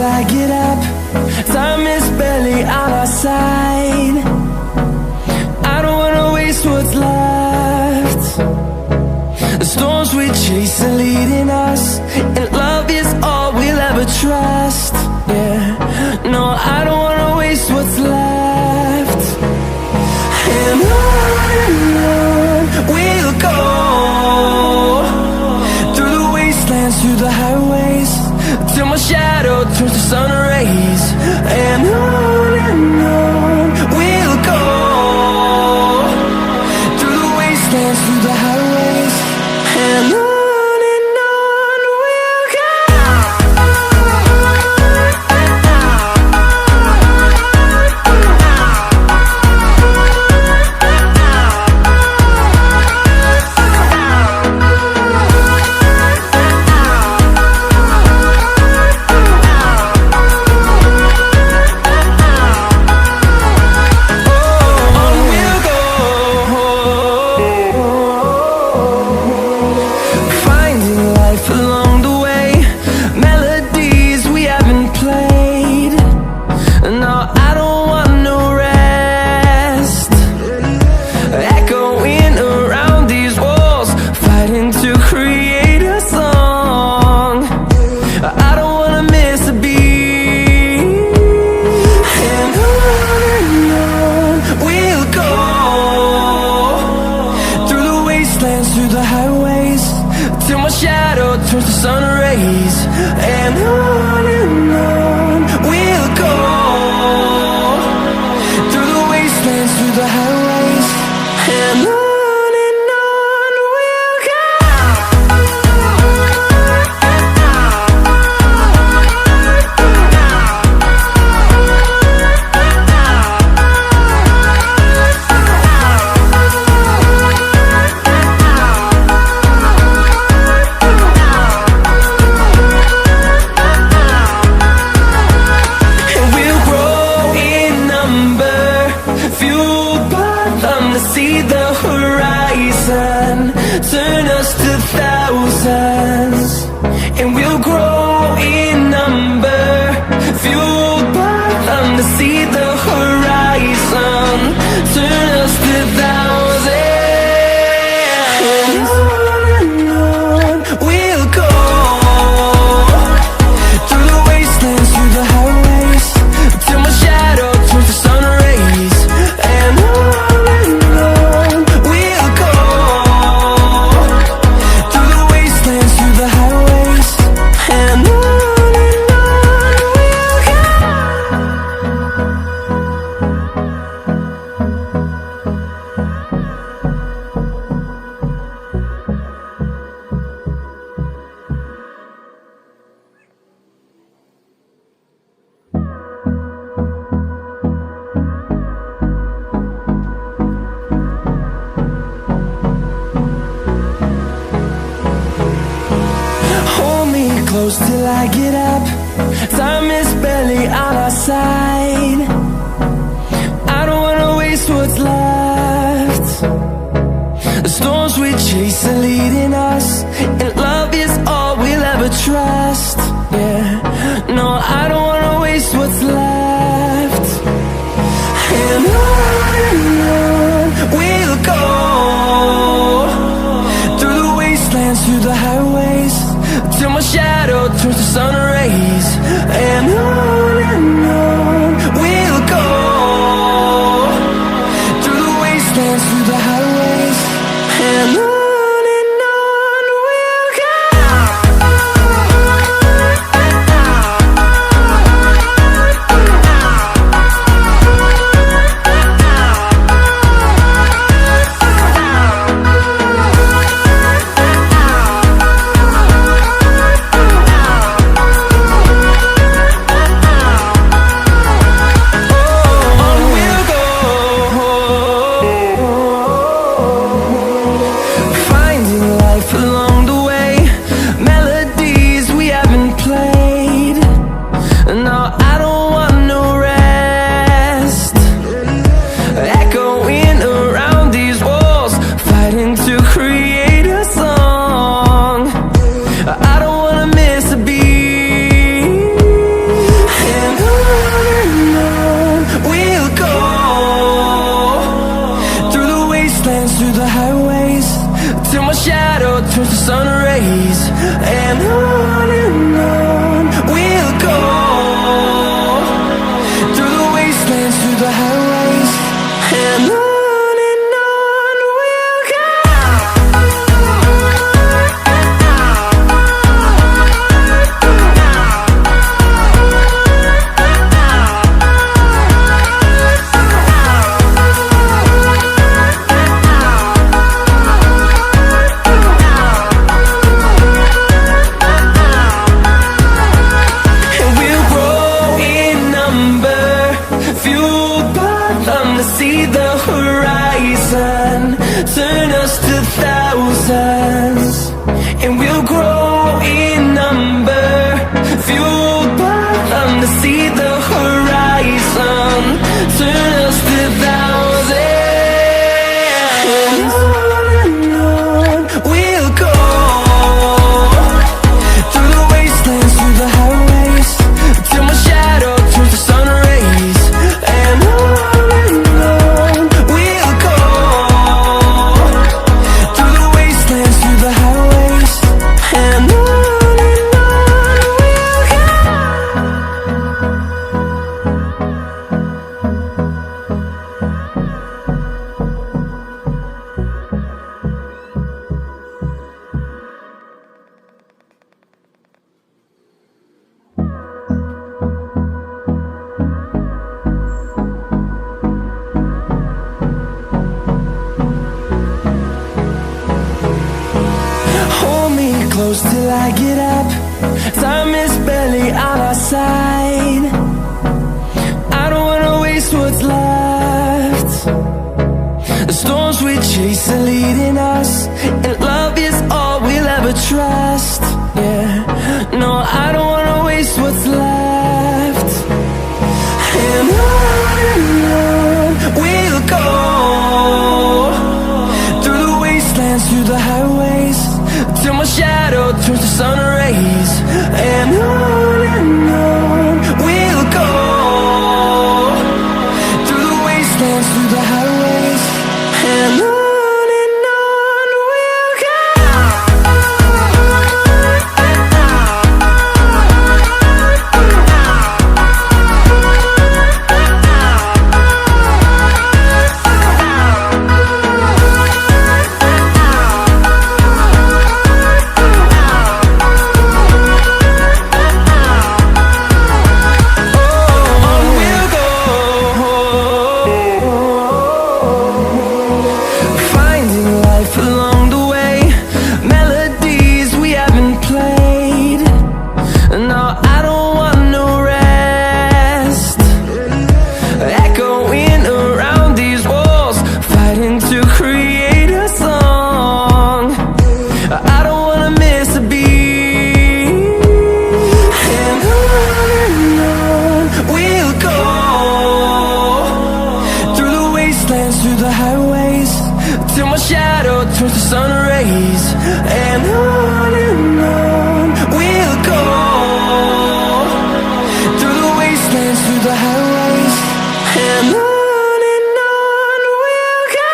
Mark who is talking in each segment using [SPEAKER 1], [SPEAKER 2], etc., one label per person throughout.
[SPEAKER 1] I get up. Time is barely on our side. I don't wanna waste what's left. The storms we chase are leading us, and love is all we'll ever trust. Yeah, no, I don't wanna waste what's left. And on we'll go, through the wastelands, through the highways, till my shadow turns to sun rays. And on we'll go, through the wastelands, through the highways, and on we'll go. Through the highways, till my shadow turns to sun rays. And on we'll go, through the wastelands, through the highways, and on we'll go. See the horizon, turn us to thousands, and we'll grow in number, fueled by them. To see the horizon, turn us to thousands, and on we'll go, through the wastelands, through the highways, till my shadow turns to sun rays. And close till I get up. Time is barely on our side. I don't wanna waste what's left. The storms we chase are leading us, and love is all we'll ever trust. Yeah, no, I don't wanna waste what's left. And on we'll go, through the wastelands, through the highways, till my shadow turns to sun rays. And on we'll go, through the wastelands, through the highways, and on we'll go. them to see the horizon. Turn us to thousands, and we'll grow in number. Fueled by them to see the horizon. Turn us to thousands, and on we'll go. Through the wastelands, through the highways, till my shadow turns to sun rays. And on we'll go. Through the wastelands, through the highways, and on we'll go. Hold me close till I get up. Time is barely on our side. I don't wanna waste what's left. The storms we chase are leading us, and love is all we'll ever trust. Yeah, no, I don't wanna waste what's left. And on we'll go. Through the wastelands, through the highways, till my shadow turns to sun rays. And on we'll go. Through the wastelands, through the highways, and on we'll go. Finding life along the way, melodies we haven't played. No, I don't want no rest. Echoing around these walls, fighting to create a song. I don't wanna miss a beat. And on we'll go. Through the wastelands, through the highways, till my shadow turns to sun rays. And on we'll go. Through the wastelands, through the highways, and on we'll go.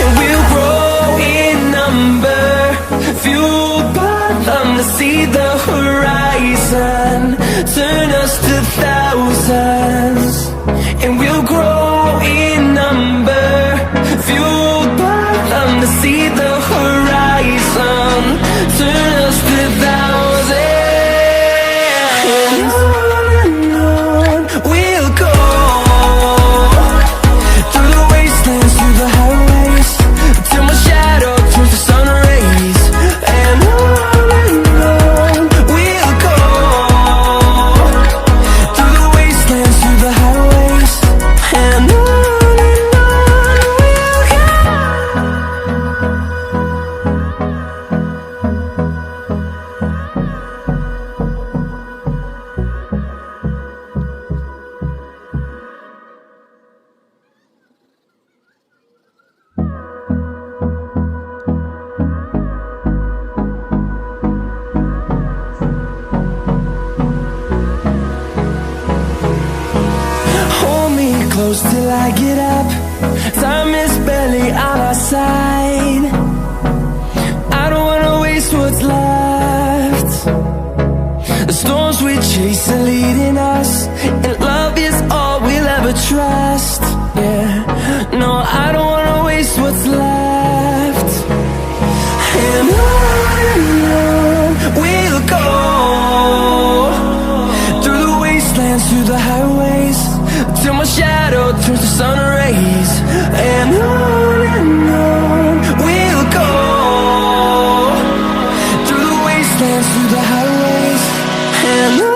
[SPEAKER 1] And we'll grow in number, fueled by them to see the horizon. Turn us to thousands, and we'll grow in number, fueled by them to see the horizon. Turn us to thousands, and on we'll go. Through the wastelands, through the highways, till my shadow turns to sun rays. And on we'll go. Through the wastelands, through the highways, and on we'll go. Hold me close till I get up. Time is barely on our side. I don't wanna waste what's left. The storms we chase are leading us, and love is all we'll ever trust. Yeah, no, I don't wanna waste what's left. And on we'll go. sun rays, and on we'll go, through the wastelands, through the highways, and on.